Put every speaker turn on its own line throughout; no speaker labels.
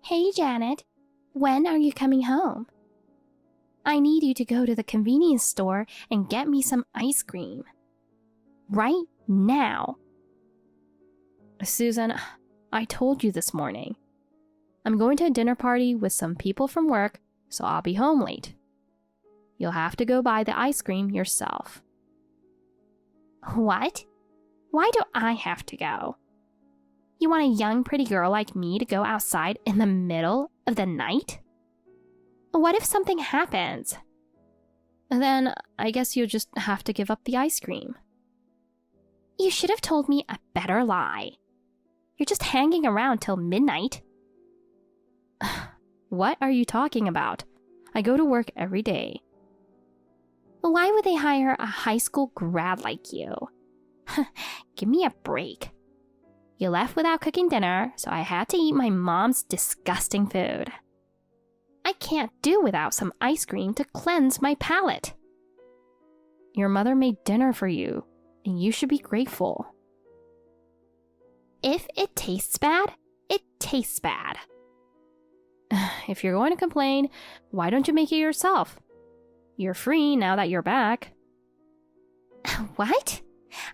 Hey, Janet. When are you coming home? I need you to go to the convenience store and get me some ice cream. Right now. Susan, I told you this morning. I'm going to a dinner party with some people from work, so I'll be home late. You'll have to go buy the ice cream yourself. What? Why do I have to go? You want a young, pretty girl like me to go outside in the middle of the night? What if something happens? Then I guess you'll just have to give up the ice cream. You should have told me a better lie. You're just hanging around till midnight. What are you talking about? I go to work every day. Why would they hire a high school grad like you? Give me a break. You left without cooking dinner, so I had to eat my mom's disgusting food. I can't do without some ice cream to cleanse my palate. Your mother made dinner for you, and you should be grateful. If it tastes bad, it tastes bad. If you're going to complain, why don't you make it yourself? You're free now that you're back. What?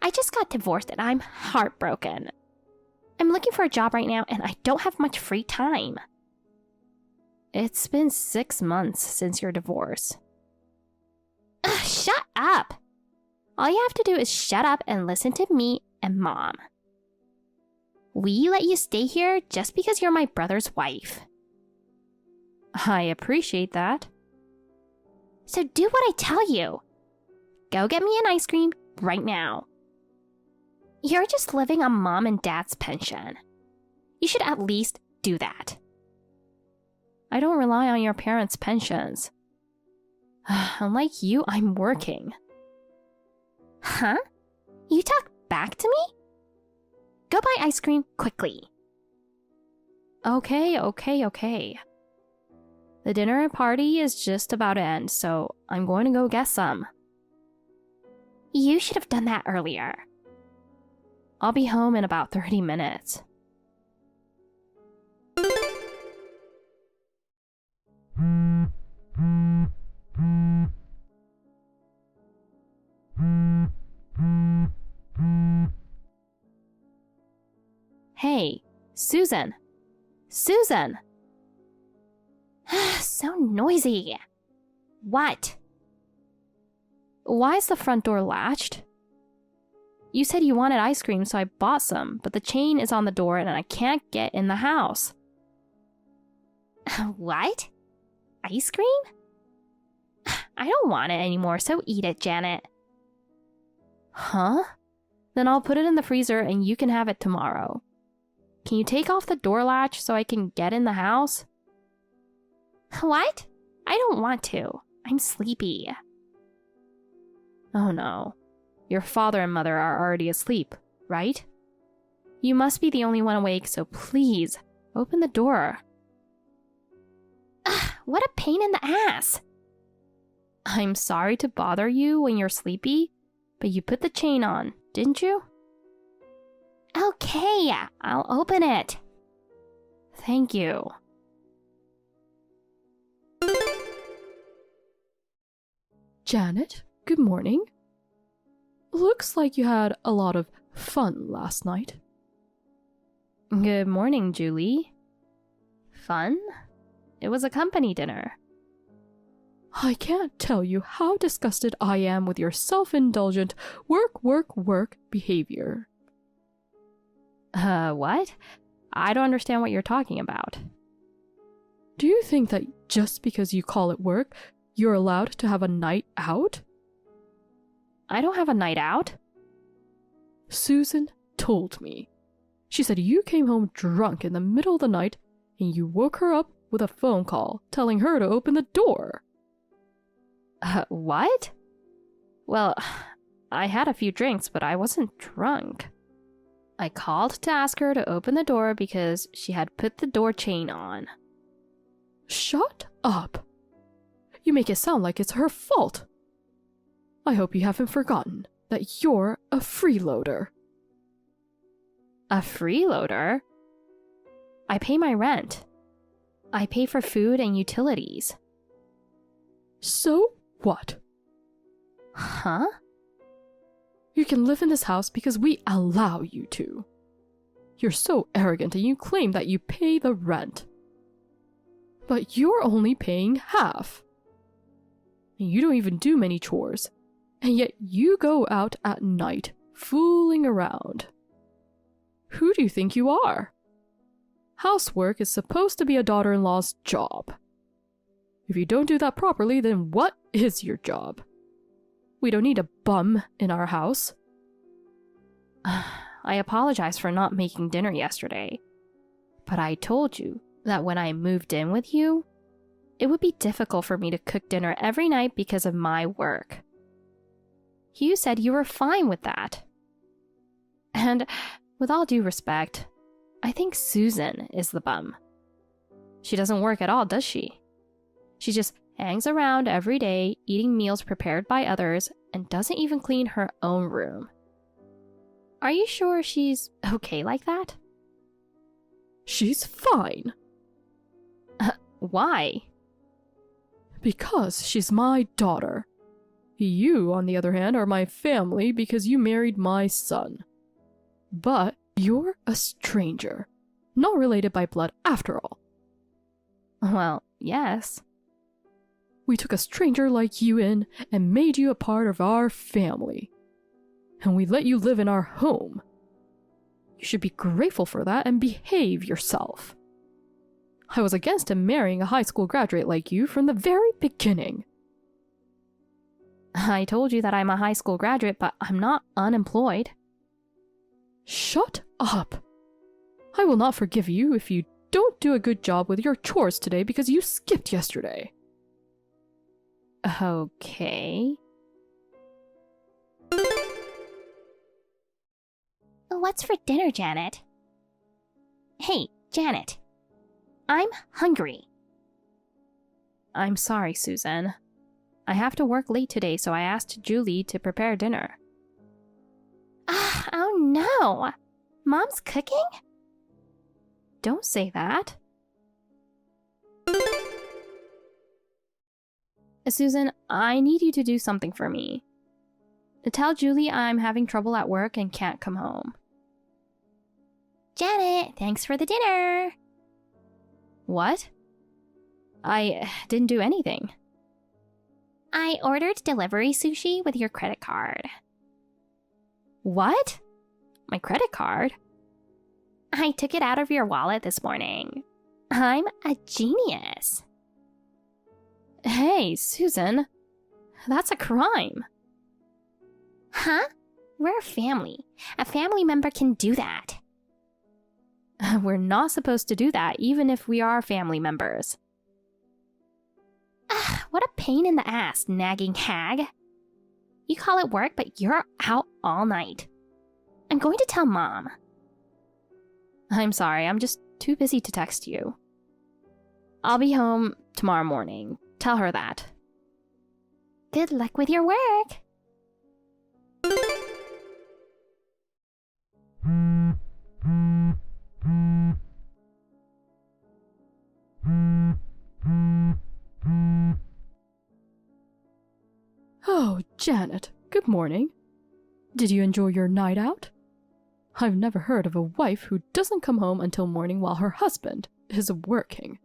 I just got divorced and I'm heartbroken. I'm looking for a job right now and I don't have much free time. It's been 6 months since your divorce. Shut up! All you have to do is shut up and listen to me and Mom. We let you stay here just because you're my brother's wife. I appreciate that. So do what I tell you. Go get me an ice cream right now. You're just living on Mom and Dad's pension. You should at least do that. I don't rely on your parents' pensions. Unlike you, I'm working. Huh? You talk back to me? Go buy ice cream quickly. Okay. The dinner party is just about to end, so I'm going to go get some. You should have done that earlier. I'll be home in about 30 minutes. Hey, Susan! Susan! So noisy. What? Why is the front door latched? You said you wanted ice cream, so I bought some, but the chain is on the door and I can't get in the house. What? Ice cream? I don't want it anymore, so eat it, Janet. Huh? Then I'll put it in the freezer and you can have it tomorrow. Can you take off the door latch so I can get in the house? What? I don't want to. I'm sleepy. Oh no. Your father and mother are already asleep, right? You must be the only one awake, so please, open the door. Ugh, what a pain in the ass. I'm sorry to bother you when you're sleepy, but you put the chain on, didn't you? Okay, I'll open it. Thank you.
Janet, good morning. Looks like you had a lot of fun last night.
Good morning, Julie. Fun? It was a company dinner.
I can't tell you how disgusted I am with your self-indulgent work behavior.
What? I don't understand what you're talking about.
Do you think that just because you call it work, you're allowed to have a night out?
I don't have a night out.
Susan told me. She said you came home drunk in the middle of the night and you woke her up with a phone call telling her to open the door.
What? Well, I had a few drinks, but I wasn't drunk. I called to ask her to open the door because she had put the door chain on.
Shut up. You make it sound like it's her fault. I hope you haven't forgotten that you're a freeloader.
A freeloader? I pay my rent. I pay for food and utilities.
So what?
Huh?
You can live in this house because we allow you to. You're so arrogant and you claim that you pay the rent. But you're only paying half. And you don't even do many chores. And yet you go out at night, fooling around. Who do you think you are? Housework is supposed to be a daughter-in-law's job. If you don't do that properly, then what is your job? We don't need a bum in our house.
I apologize for not making dinner yesterday. But I told you that when I moved in with you, it would be difficult for me to cook dinner every night because of my work. You said you were fine with that. And with all due respect, I think Susan is the bum. She doesn't work at all, does she? She just hangs around every day, eating meals prepared by others, and doesn't even clean her own room. Are you sure she's okay like that?
She's fine.
Why?
Because she's my daughter. You, on the other hand, are my family because you married my son. But you're a stranger, not related by blood after all.
Well, yes.
We took a stranger like you in and made you a part of our family. And we let you live in our home. You should be grateful for that and behave yourself. I was against him marrying a high school graduate like you from the very beginning.
I told you that I'm a high school graduate, but I'm not unemployed.
Shut up! I will not forgive you if you don't do a good job with your chores today because you skipped yesterday.
Okay. What's for dinner, Janet? Hey, Janet. I'm hungry. I'm sorry, Susan. I have to work late today, so I asked Julie to prepare dinner. Oh no! Mom's cooking? Don't say that. Susan, I need you to do something for me. Tell Julie I'm having trouble at work and can't come home. Janet, thanks for the dinner. What? I didn't do anything. I ordered delivery sushi with your credit card. What? My credit card? I took it out of your wallet this morning. I'm a genius. Hey, Susan. That's a crime. Huh? We're a family. A family member can do that. We're not supposed to do that, even if we are family members. What a pain in the ass, nagging hag. You call it work, but you're out all night. I'm going to tell Mom. I'm sorry, I'm just too busy to text you. I'll be home tomorrow morning. Tell her that. Good luck with your work.
Oh, Janet, good morning. Did you enjoy your night out? I've never heard of a wife who doesn't come home until morning while her husband is working.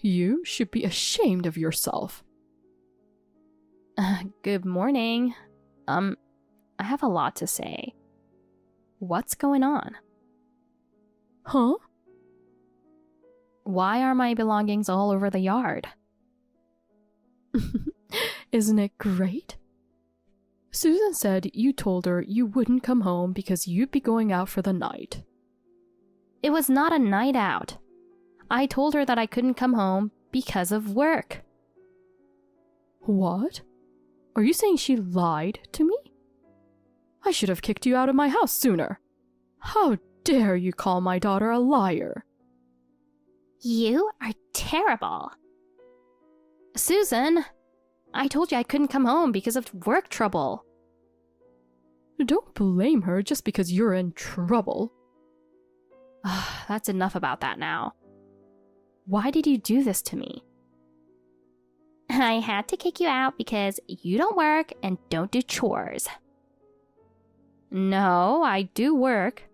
You should be ashamed of yourself.
Good morning. I have a lot to say. What's going on?
Huh?
Why are my belongings all over the yard?
Isn't it great? Susan said you told her you wouldn't come home because you'd be going out for the night.
It was not a night out. I told her that I couldn't come home because of work.
What? Are you saying she lied to me? I should have kicked you out of my house sooner. How dare you call my daughter a liar?
You are terrible. Susan, I told you I couldn't come home because of work trouble.
Don't blame her just because you're in trouble.
That's enough about that now. Why did you do this to me? I had to kick you out because you don't work and don't do chores. No, I do work.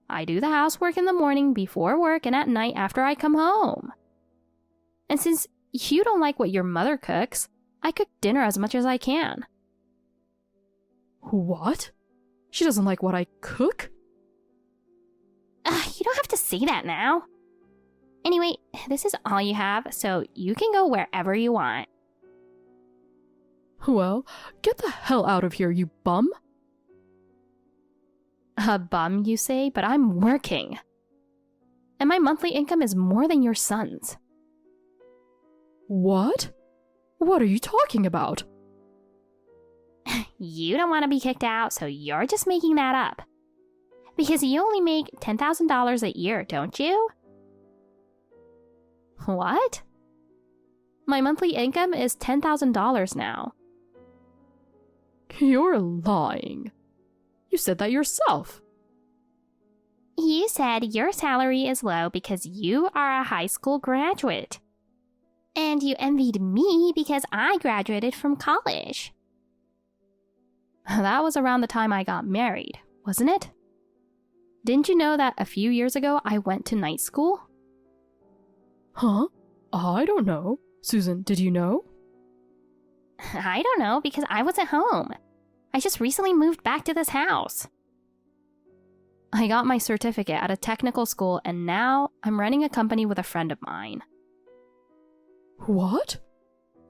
I do the housework in the morning before work and at night after I come home. And since you don't like what your mother cooks, I cook dinner as much as I can.
What? She doesn't like what I cook?
You don't have to say that now. Anyway, this is all you have, so you can go wherever you want.
Well, get the hell out of here, you bum.
A bum, you say, but I'm working. And my monthly income is more than your son's.
What? What are you talking about?
You don't want to be kicked out, so you're just making that up. Because you only make $10,000 a year, don't you? What? My monthly income is $10,000 now.
You're lying. You said that yourself.
You said your salary is low because you are a high school graduate. And you envied me because I graduated from college. That was around the time I got married, wasn't it? Didn't you know that a few years ago I went to night school?
Huh? I don't know. Susan, did you know?
I don't know because I wasn't home. I just recently moved back to this house. I got my certificate at a technical school and now I'm running a company with a friend of mine.
What?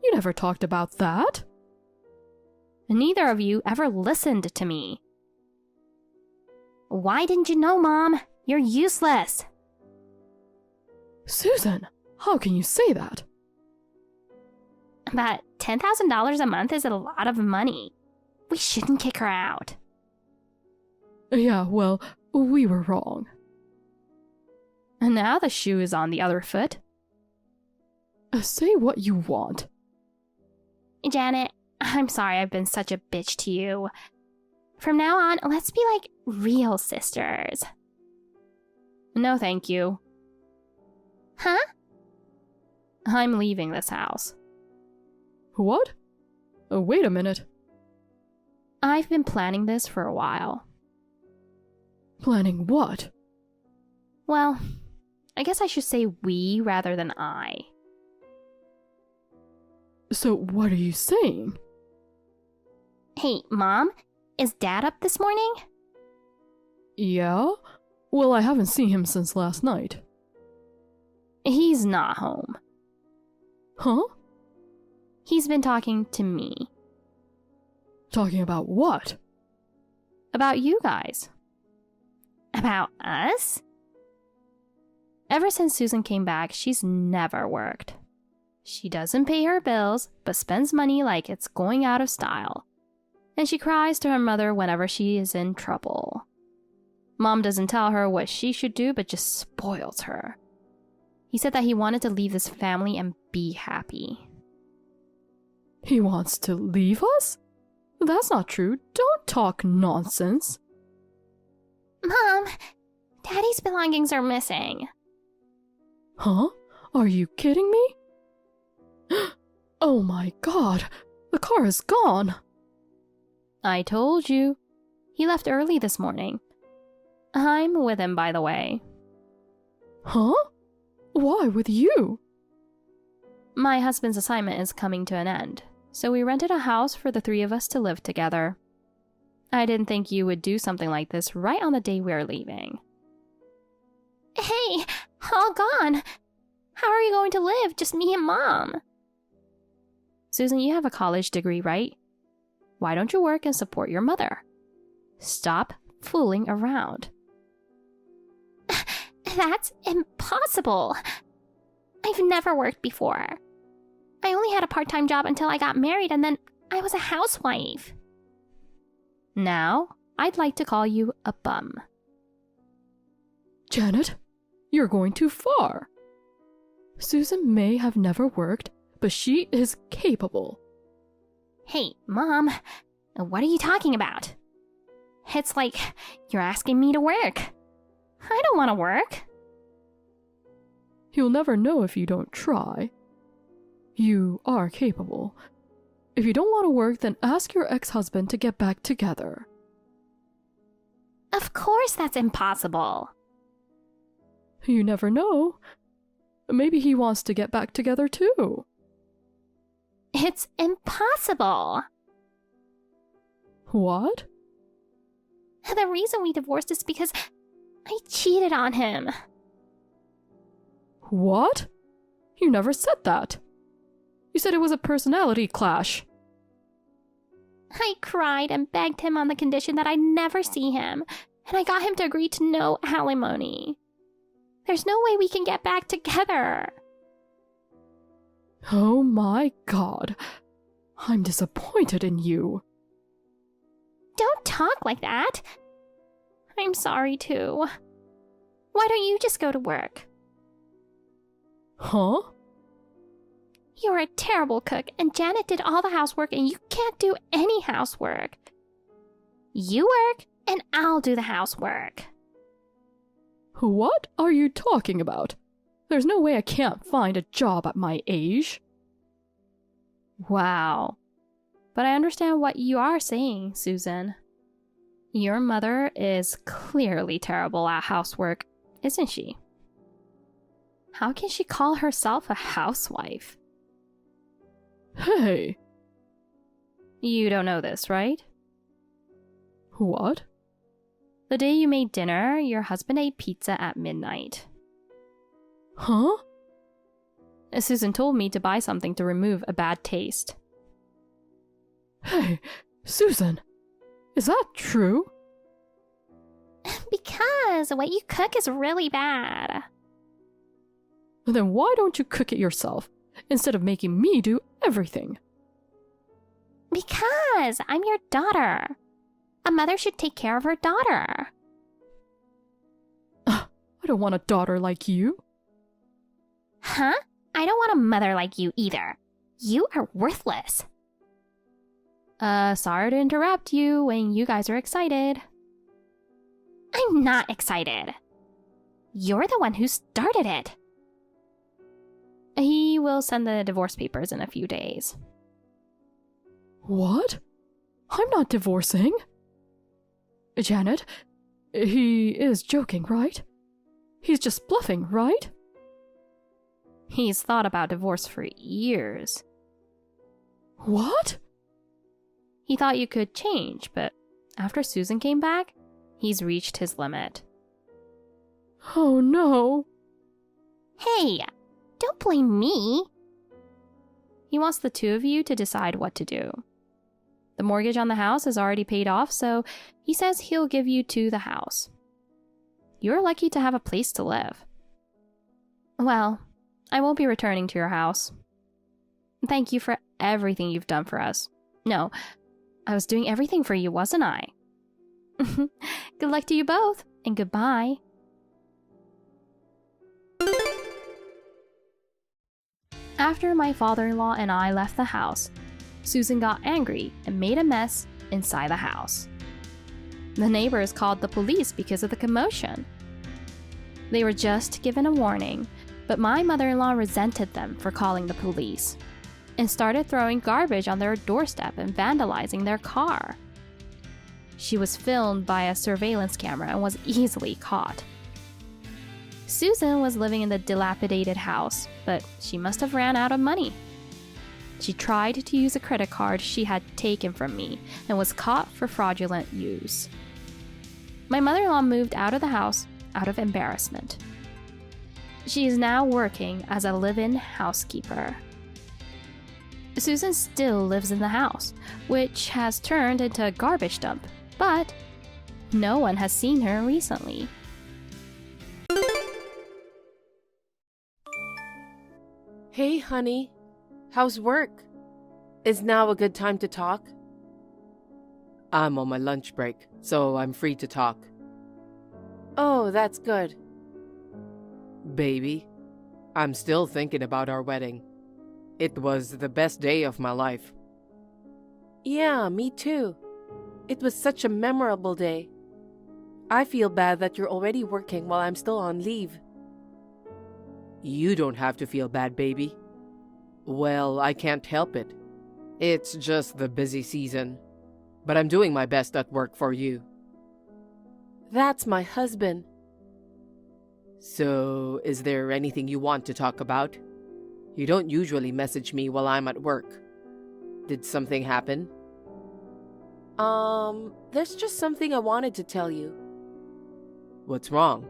You never talked about that?
Neither of you ever listened to me. Why didn't you know, Mom? You're useless.
Susan, how can you say that?
But $10,000 a month is a lot of money. We shouldn't kick her out.
Yeah, well, we were wrong.
And now the shoe is on the other foot.
Say what you want.
Janet, I'm sorry I've been such a bitch to you. From now on, let's be like real sisters. No, thank you. Huh? I'm leaving this house.
What? Oh, wait a minute.
I've been planning this for a while.
Planning what?
Well, I guess I should say we rather than I.
So what are you saying?
Hey, Mom, is Dad up this morning?
Yeah? Well, I haven't seen him since last night.
He's not home.
Huh?
He's been talking to me.
Talking about what?
About you guys. About us? Ever since Susan came back, she's never worked. She doesn't pay her bills, but spends money like it's going out of style. And she cries to her mother whenever she is in trouble. Mom doesn't tell her what she should do, but just spoils her. He said that he wanted to leave this family and be happy.
He wants to leave us? That's not true. Don't talk nonsense.
Mom, Daddy's belongings are missing.
Huh? Are you kidding me? Oh my god, the car is gone.
I told you. He left early this morning. I'm with him, by the way.
Huh? Why with you?
My husband's assignment is coming to an end, so we rented a house for the three of us to live together. I didn't think you would do something like this right on the day we're leaving. Hey, all gone. How are you going to live? Just me and Mom. Susan, you have a college degree, right? Why don't you work and support your mother? Stop fooling around. That's impossible. I've never worked before. I only had a part-time job until I got married, and then I was a housewife. Now, I'd like to call you a bum.
Janet, you're going too far. Susan may have never worked, but she is capable.
Hey, Mom, what are you talking about? It's like you're asking me to work. I don't want to work.
You'll never know if you don't try. You are capable. If you don't want to work, then ask your ex-husband to get back together.
Of course that's impossible.
You never know. Maybe he wants to get back together too.
It's impossible.
What?
The reason we divorced is because I cheated on him.
What? You never said that. You said it was a personality clash.
I cried and begged him on the condition that I'd never see him, and I got him to agree to no alimony. There's no way we can get back together.
Oh my God. I'm disappointed in you.
Don't talk like that. I'm sorry too. Why don't you just go to work?
Huh?
You're a terrible cook, and Janet did all the housework, and you can't do any housework. You work, and I'll do the housework.
What are you talking about? There's no way I can't find a job at my age.
Wow. But I understand what you are saying, Susan. Your mother is clearly terrible at housework, isn't she? How can she call herself a housewife?
Hey!
You don't know this, right?
What?
The day you made dinner, your husband ate pizza at midnight.
Huh?
Susan told me to buy something to remove a bad taste.
Hey, Susan! Is that true?
Because what you cook is really bad.
Then why don't you cook it yourself, instead of making me do everything?
Because I'm your daughter. A mother should take care of her daughter.
I don't want a daughter like you.
Huh? I don't want a mother like you either. You are worthless. Sorry to interrupt you when you guys are excited. I'm not excited. You're the one who started it. He will send the divorce papers in a few days.
What? I'm not divorcing. Janet, he is joking, right? He's just bluffing, right?
He's thought about divorce for years.
What?
He thought you could change, but after Susan came back, he's reached his limit.
Oh no.
Hey, don't blame me. He wants the two of you to decide what to do. The mortgage on the house is already paid off, so he says he'll give you to the house. You're lucky to have a place to live. Well, I won't be returning to your house. Thank you for everything you've done for us. No, I was doing everything for you, wasn't I? Good luck to you both, and goodbye. After my father-in-law and I left the house, Susan got angry and made a mess inside the house. The neighbors called the police because of the commotion. They were just given a warning, but my mother-in-law resented them for calling the police and started throwing garbage on their doorstep and vandalizing their car. She was filmed by a surveillance camera and was easily caught. Susan was living in the dilapidated house, but she must have ran out of money. She tried to use a credit card she had taken from me and was caught for fraudulent use. My mother-in-law moved out of the house out of embarrassment. She is now working as a live-in housekeeper. Susan still lives in the house, which has turned into a garbage dump, but no one has seen her recently.
Hey, honey. How's work? Is now a good time to talk? I'm on my lunch break, so I'm free to talk. Oh, that's good. Baby, I'm still thinking about our wedding. It was the best day of my life. Yeah, me too. It was such a memorable day. I feel bad that you're already working while I'm still on leave. You don't have to feel bad, baby. Well, I can't help it. It's just the busy season. But I'm doing my best at work for you.
That's my husband.
So, is there anything you want to talk about? You don't usually message me while I'm at work. Did something happen?
There's just something I wanted to tell you.
What's wrong?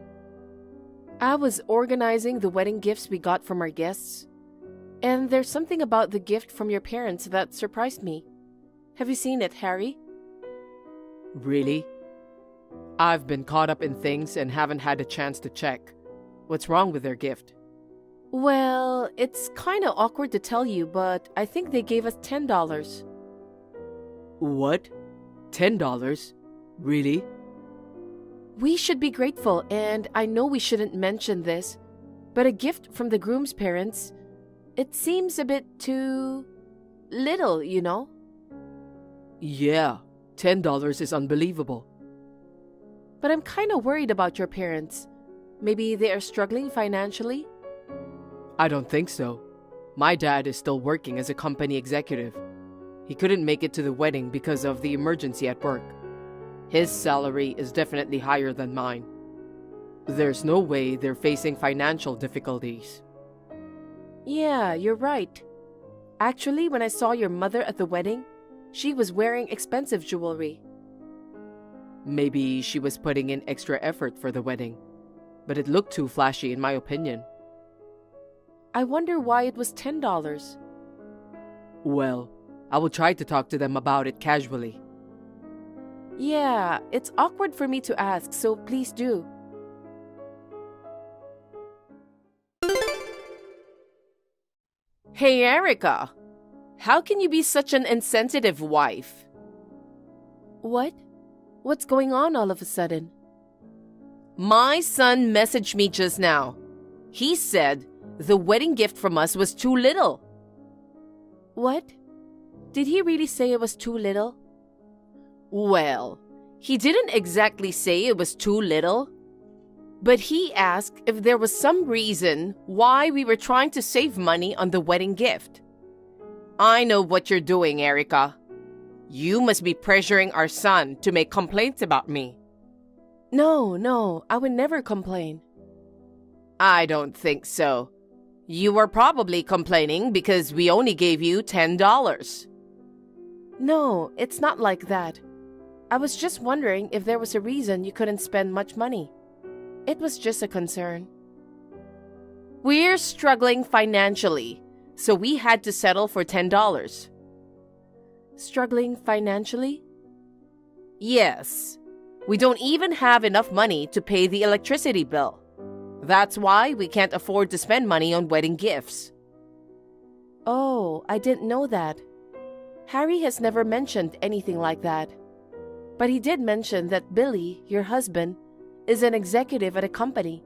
I was organizing the wedding gifts we got from our guests, and there's something about the gift from your parents that surprised me. Have you seen it, Harry?
Really? I've been caught up in things and haven't had a chance to check. What's wrong with their gift?
Well, it's kinda awkward to tell you, but I think they gave us $10.
What? $10? Really?
We should be grateful, and I know we shouldn't mention this, but a gift from the groom's parents, it seems a bit too little, you know?
Yeah, $10 is unbelievable.
But I'm kinda worried about your parents. Maybe they are struggling financially?
I don't think so. My dad is still working as a company executive. He couldn't make it to the wedding because of the emergency at work. His salary is definitely higher than mine. There's no way they're facing financial difficulties.
Yeah, you're right. Actually, when I saw your mother at the wedding, she was wearing expensive jewelry.
Maybe she was putting in extra effort for the wedding, but it looked too flashy in my opinion.
I wonder why it was $10.
Well, I will try to talk to them about it casually.
Yeah, it's awkward for me to ask, so please do.
Hey, Erica! How can you be such an insensitive wife?
What? What's going on all of a sudden?
My son messaged me just now. He said the wedding gift from us was too little.
What? Did he really say it was too little?
Well, he didn't exactly say it was too little, but he asked if there was some reason why we were trying to save money on the wedding gift. I know what you're doing, Erica. You must be pressuring our son to make complaints about me.
No, I would never complain.
I don't think so. You were probably complaining because we only gave you $10.
No, it's not like that. I was just wondering if there was a reason you couldn't spend much money. It was just a concern.
We're struggling financially, so we had to settle for $10.
Struggling financially?
Yes. We don't even have enough money to pay the electricity bill. That's why we can't afford to spend money on wedding gifts.
Oh, I didn't know that. Harry has never mentioned anything like that. But he did mention that Billy, your husband, is an executive at a company,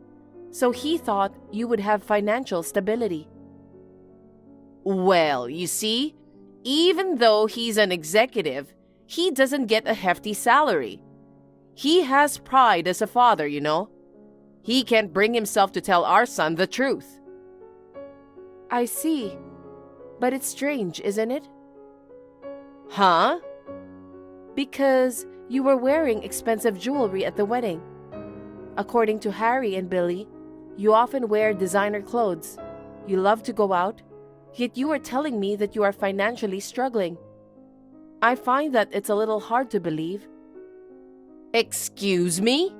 so he thought you would have financial stability.
Well, you see, even though he's an executive, he doesn't get a hefty salary. He has pride as a father, you know. He can't bring himself to tell our son the truth.
I see. But it's strange, isn't it?
Huh?
Because you were wearing expensive jewelry at the wedding. According to Harry and Billy, you often wear designer clothes. You love to go out, yet you are telling me that you are financially struggling. I find that it's a little hard to believe.
Excuse me?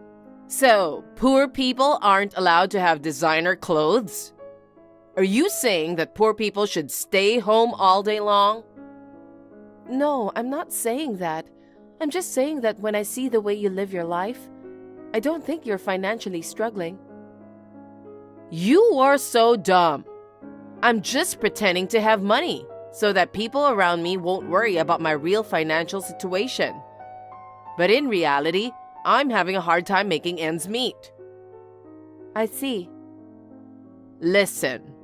So, poor people aren't allowed to have designer clothes? Are you saying that poor people should stay home all day long?
No, I'm not saying that. I'm just saying that when I see the way you live your life, I don't think you're financially struggling.
You are so dumb. I'm just pretending to have money so that people around me won't worry about my real financial situation. But in reality, I'm having a hard time making ends meet.
I see.
Listen,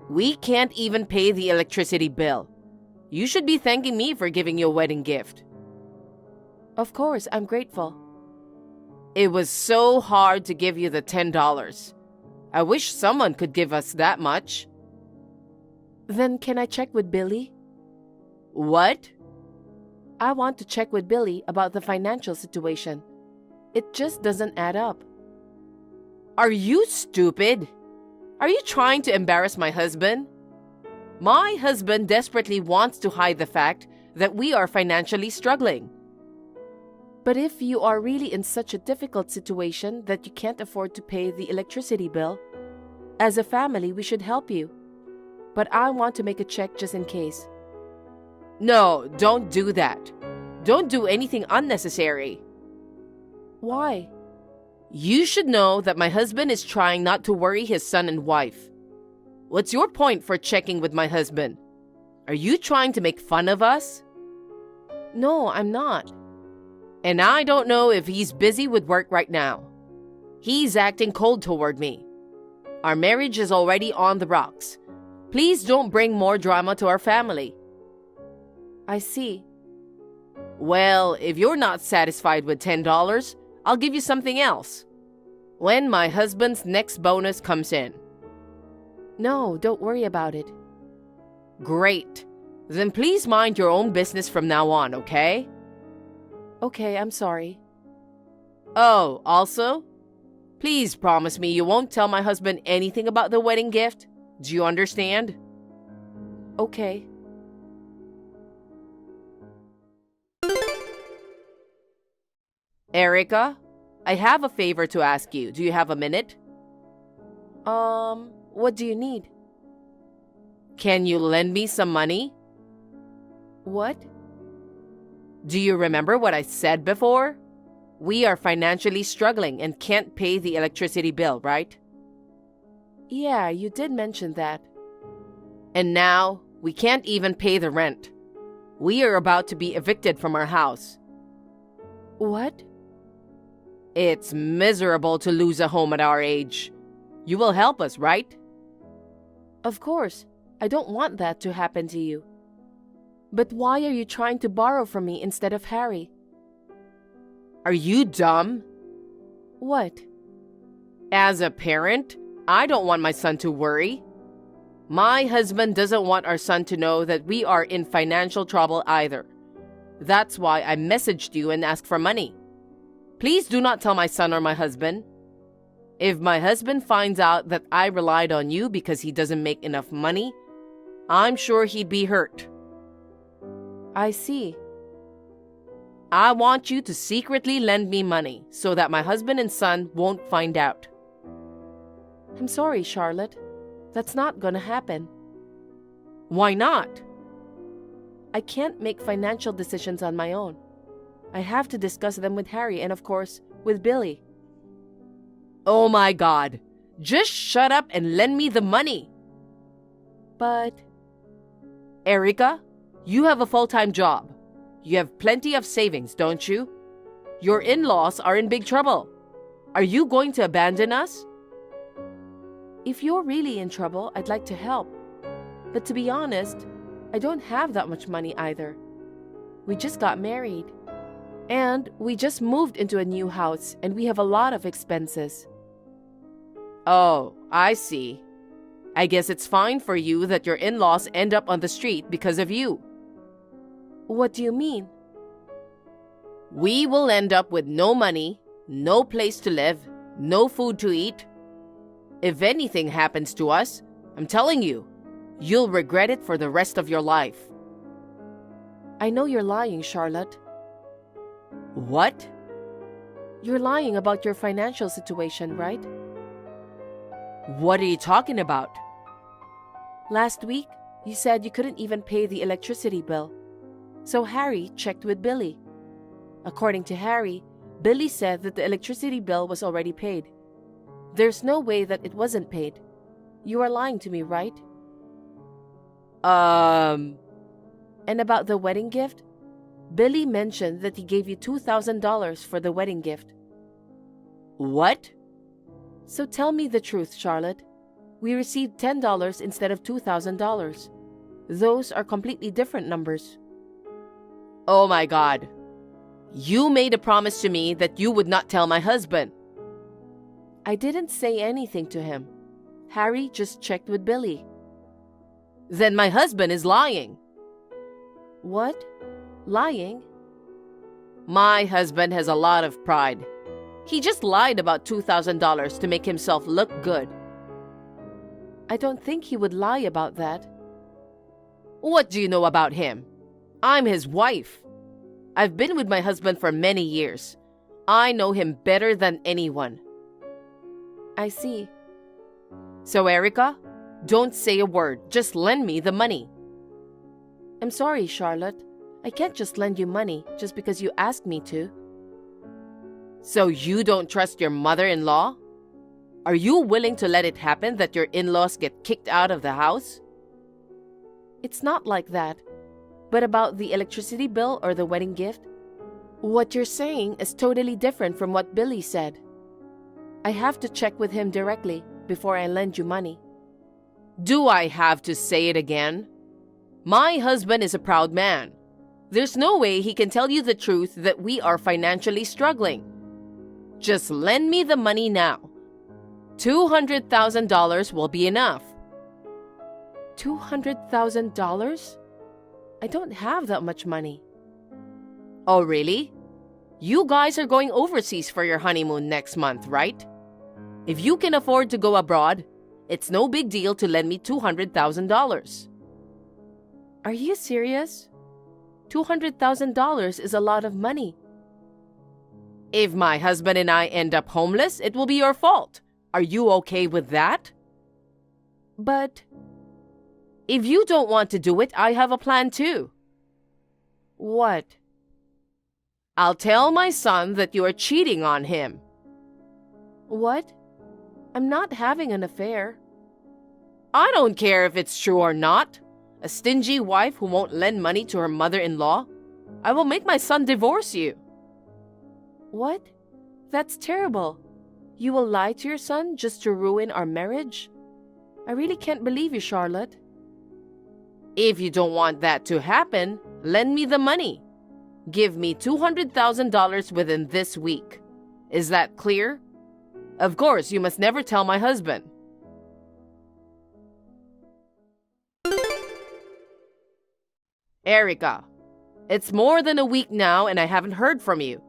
we can't even pay the electricity bill. You should be thanking me for giving you a wedding gift.
Of course, I'm grateful.
It was so hard to give you the $10. I wish someone could give us that much.
Then can I check with Billy?
What?
I want to check with Billy about the financial situation. It just doesn't add up.
Are you stupid? Are you trying to embarrass my husband? My husband desperately wants to hide the fact that we are financially struggling.
But if you are really in such a difficult situation that you can't afford to pay the electricity bill, as a family, we should help you. But I want to make a check just in case.
No, don't do that. Don't do anything unnecessary.
Why?
You should know that my husband is trying not to worry his son and wife. What's your point for checking with my husband? Are you trying to make fun of us?
No, I'm not.
And I don't know if he's busy with work right now. He's acting cold toward me. Our marriage is already on the rocks. Please don't bring more drama to our family.
I see.
Well, if you're not satisfied with $10, I'll give you something else. When my husband's next bonus comes in.
No, don't worry about it.
Great. Then please mind your own business from now on, okay?
Okay, I'm sorry.
Oh, also, please promise me you won't tell my husband anything about the wedding gift. Do you understand?
Okay.
Erica, I have a favor to ask you. Do you have a minute?
What do you need?
Can you lend me some money?
What?
Do you remember what I said before? We are financially struggling and can't pay the electricity bill, right?
Yeah, you did mention that.
And now, we can't even pay the rent. We are about to be evicted from our house.
What?
It's miserable to lose a home at our age. You will help us, right?
Of course. I don't want that to happen to you. But why are you trying to borrow from me instead of Harry?
Are you dumb?
What?
As a parent, I don't want my son to worry. My husband doesn't want our son to know that we are in financial trouble either. That's why I messaged you and asked for money. Please do not tell my son or my husband. If my husband finds out that I relied on you because he doesn't make enough money, I'm sure he'd be hurt.
I see.
I want you to secretly lend me money so that my husband and son won't find out.
I'm sorry, Charlotte. That's not gonna happen.
Why not?
I can't make financial decisions on my own. I have to discuss them with Harry and, of course, with Billy.
Oh my God. Just shut up and lend me the money.
But...
Erica, you have a full-time job. You have plenty of savings, don't you? Your in-laws are in big trouble. Are you going to abandon us?
If you're really in trouble, I'd like to help. But to be honest, I don't have that much money either. We just got married. And we just moved into a new house and we have a lot of expenses.
Oh, I see. I guess it's fine for you that your in-laws end up on the street because of you.
What do you mean?
We will end up with no money, no place to live, no food to eat. If anything happens to us, I'm telling you, you'll regret it for the rest of your life.
I know you're lying, Charlotte.
What?
You're lying about your financial situation, right?
What are you talking about?
Last week, you said you couldn't even pay the electricity bill. So Harry checked with Billy. According to Harry, Billy said that the electricity bill was already paid. There's no way that it wasn't paid. You are lying to me, right? And about the wedding gift? Billy mentioned that he gave you $2,000 for the wedding gift.
What?
So tell me the truth, Charlotte. We received $10 instead of $2,000. Those are completely different numbers.
Oh my God. You made a promise to me that you would not tell my husband.
I didn't say anything to him. Harry just checked with Billy.
Then my husband is lying.
What? Lying?
My husband has a lot of pride. He just lied about $2,000 to make himself look good.
I don't think he would lie about that.
What do you know about him? I'm his wife. I've been with my husband for many years. I know him better than anyone.
I see.
So, Erica, don't say a word. Just lend me the money.
I'm sorry, Charlotte. I can't just lend you money just because you asked me to.
So you don't trust your mother-in-law? Are you willing to let it happen that your in-laws get kicked out of the house?
It's not like that. But about the electricity bill or the wedding gift, what you're saying is totally different from what Billy said. I have to check with him directly before I lend you money.
Do I have to say it again? My husband is a proud man. There's no way he can tell you the truth that we are financially struggling. Just lend me the money now. $200,000 will be enough.
$200,000? I don't have that much money.
Oh, really? You guys are going overseas for your honeymoon next month, right? If you can afford to go abroad, it's no big deal to lend me $200,000.
Are you serious? $200,000 is a lot of money.
If my husband and I end up homeless, it will be your fault. Are you okay with that?
But
if you don't want to do it, I have a plan too.
What?
I'll tell my son that you are cheating on him.
What? I'm not having an affair.
I don't care if it's true or not. A stingy wife who won't lend money to her mother-in-law. I will make my son divorce you.
What? That's terrible. You will lie to your son just to ruin our marriage? I really can't believe you, Charlotte.
If you don't want that to happen, lend me the money. Give me $200,000 within this week. Is that clear? Of course, you must never tell my husband. Erica, it's more than a week now and I haven't heard from you.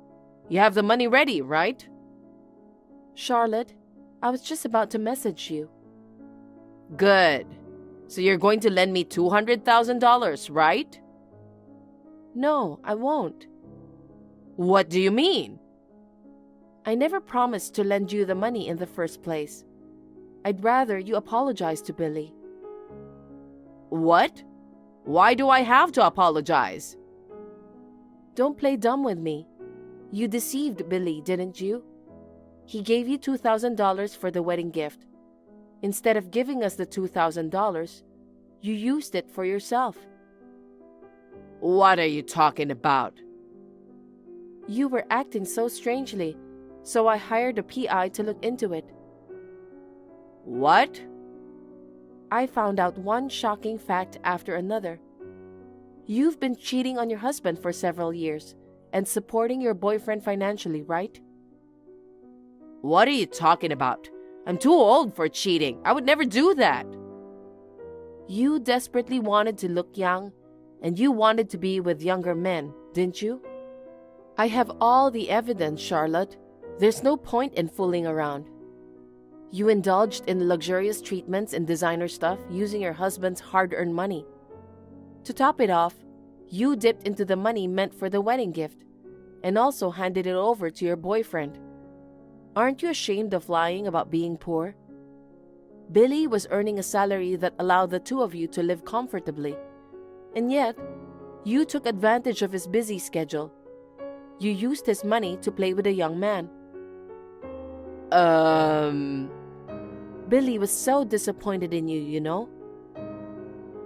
You have the money ready, right?
Charlotte, I was just about to message you.
Good. So you're going to lend me $200,000, right?
No, I won't.
What do you mean?
I never promised to lend you the money in the first place. I'd rather you apologize to Billy.
What? Why do I have to apologize?
Don't play dumb with me. You deceived Billy, didn't you? He gave you $2,000 for the wedding gift. Instead of giving us the $2,000, you used it for yourself.
What are you talking about?
You were acting so strangely, so I hired a PI to look into it.
What?
I found out one shocking fact after another. You've been cheating on your husband for several years and supporting your boyfriend financially, right?
What are you talking about? I'm too old for cheating. I would never do that.
You desperately wanted to look young, and you wanted to be with younger men, didn't you? I have all the evidence, Charlotte. There's no point in fooling around. You indulged in luxurious treatments and designer stuff using your husband's hard-earned money. To top it off, you dipped into the money meant for the wedding gift and also handed it over to your boyfriend. Aren't you ashamed of lying about being poor? Billy was earning a salary that allowed the two of you to live comfortably, and yet you took advantage of his busy schedule. You used his money to play with a young man. Billy was so disappointed in you, you know?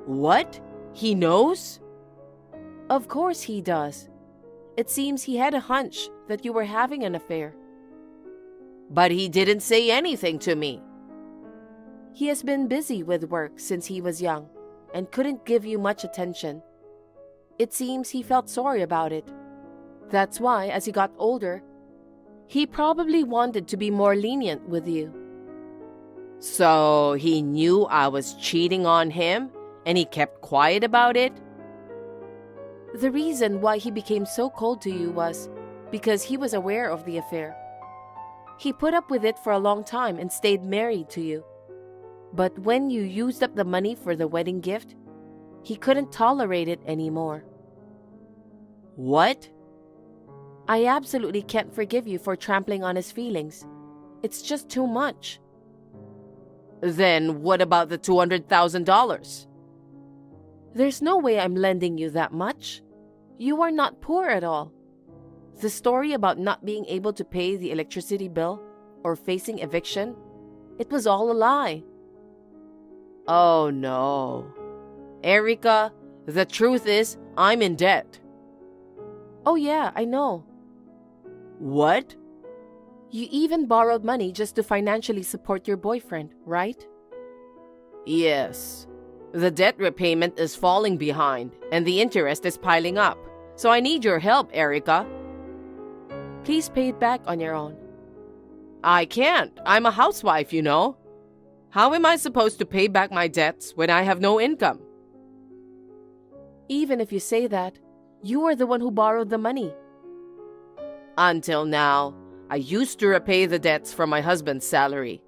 What? He knows?
Of course he does. It seems he had a hunch that you were having an affair.
But he didn't say anything to me.
He has been busy with work since he was young and couldn't give you much attention. It seems he felt sorry about it. That's why, as he got older, he probably wanted to be more lenient with you.
So he knew I was cheating on him and he kept quiet about it?
The reason why he became so cold to you was because he was aware of the affair. He put up with it for a long time and stayed married to you. But when you used up the money for the wedding gift, he couldn't tolerate it anymore.
What?
I absolutely can't forgive you for trampling on his feelings. It's just too much.
Then what about the $200,000?
There's no way I'm lending you that much. You are not poor at all. The story about not being able to pay the electricity bill or facing eviction, it was all a lie.
Oh no. Erica, the truth is, I'm in debt.
Oh yeah, I know.
What?
You even borrowed money just to financially support your boyfriend, right?
Yes. The debt repayment is falling behind and the interest is piling up. So I need your help, Erica.
Please pay it back on your own.
I can't. I'm a housewife, you know. How am I supposed to pay back my debts when I have no income?
Even if you say that, you are the one who borrowed the money.
Until now, I used to repay the debts from my husband's salary.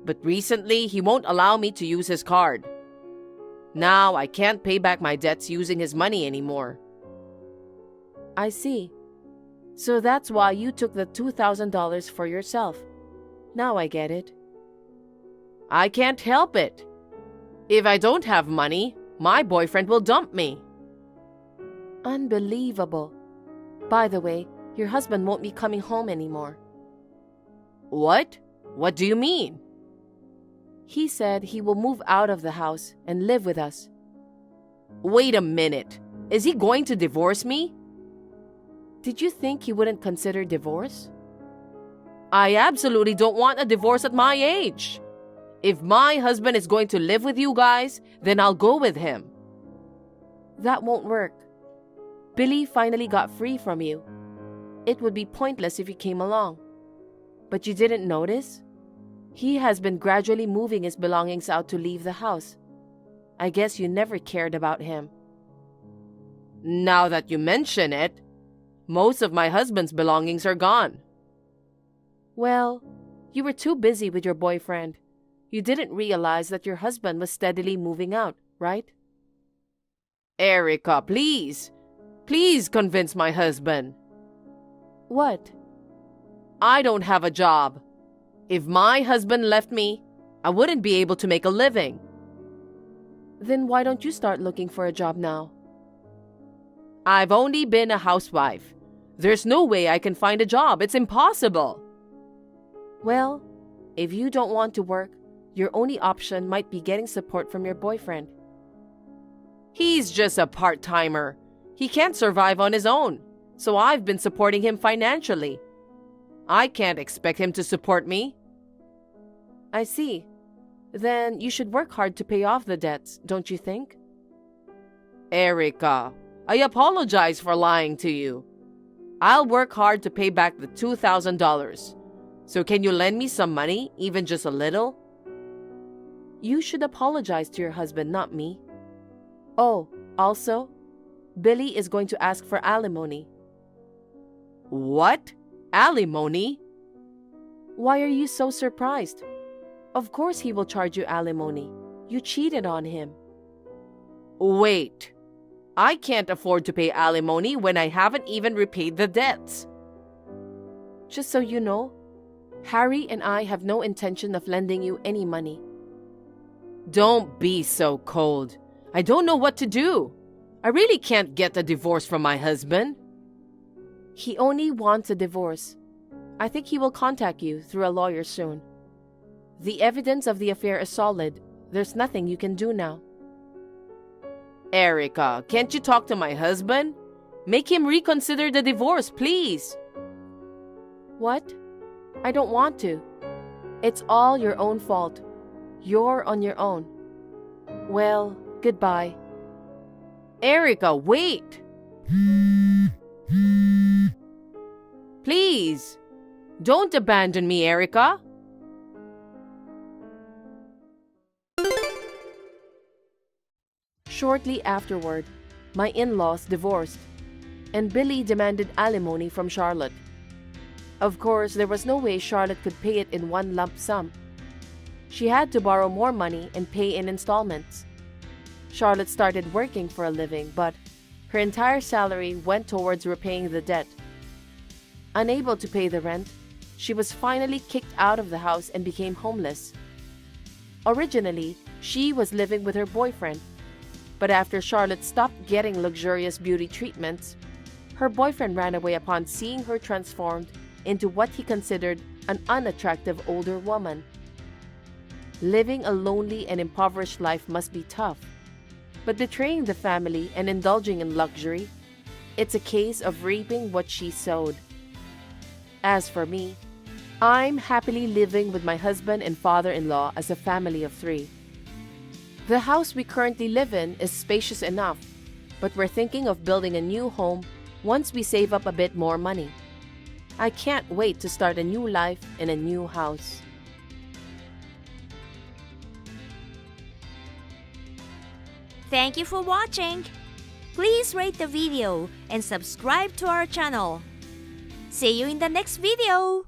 But recently, he won't allow me to use his card. Now, I can't pay back my debts using his money anymore.
I see. So that's why you took the $2,000 for yourself. Now I get it.
I can't help it. If I don't have money, my boyfriend will dump me.
Unbelievable. By the way, your husband won't be coming home anymore.
What? What do you mean?
He said he will move out of the house and live with us.
Wait a minute. Is he going to divorce me?
Did you think he wouldn't consider divorce?
I absolutely don't want a divorce at my age. If my husband is going to live with you guys, then I'll go with him.
That won't work. Billy finally got free from you. It would be pointless if you came along. But you didn't notice? He has been gradually moving his belongings out to leave the house. I guess you never cared about him.
Now that you mention it, most of my husband's belongings are gone.
Well, you were too busy with your boyfriend. You didn't realize that your husband was steadily moving out, right?
Erica, please. Please convince my husband.
What?
I don't have a job. If my husband left me, I wouldn't be able to make a living.
Then why don't you start looking for a job now?
I've only been a housewife. There's no way I can find a job. It's impossible.
Well, if you don't want to work, your only option might be getting support from your boyfriend.
He's just a part-timer. He can't survive on his own, so I've been supporting him financially. I can't expect him to support me.
I see. Then you should work hard to pay off the debts, don't you think?
Erica, I apologize for lying to you. I'll work hard to pay back the $2,000. So can you lend me some money, even just a little?
You should apologize to your husband, not me. Oh, also, Billy is going to ask for alimony.
What? Alimony?
Why are you so surprised? Of course he will charge you alimony. You cheated on him.
Wait. I can't afford to pay alimony when I haven't even repaid the debts.
Just so you know, Harry and I have no intention of lending you any money.
Don't be so cold. I don't know what to do. I really can't get a divorce from my husband.
He only wants a divorce. I think he will contact you through a lawyer soon. The evidence of the affair is solid. There's nothing you can do now.
Erica, can't you talk to my husband? Make him reconsider the divorce, please.
What? I don't want to. It's all your own fault. You're on your own. Well, goodbye.
Erica, wait. Please, don't abandon me, Erica.
Shortly afterward, my in-laws divorced, and Billy demanded alimony from Charlotte. Of course, there was no way Charlotte could pay it in one lump sum. She had to borrow more money and pay in installments. Charlotte started working for a living, but her entire salary went towards repaying the debt. Unable to pay the rent, she was finally kicked out of the house and became homeless. Originally, she was living with her boyfriend, but after Charlotte stopped getting luxurious beauty treatments, her boyfriend ran away upon seeing her transformed into what he considered an unattractive older woman. Living a lonely and impoverished life must be tough, but betraying the family and indulging in luxury, it's a case of reaping what she sowed. As for me, I'm happily living with my husband and father-in-law as a family of 3. The house we currently live in is spacious enough, but we're thinking of building a new home once we save up a bit more money. I can't wait to start a new life in a new house.
Thank you for watching. Please rate the video and subscribe to our channel. See you in the next video.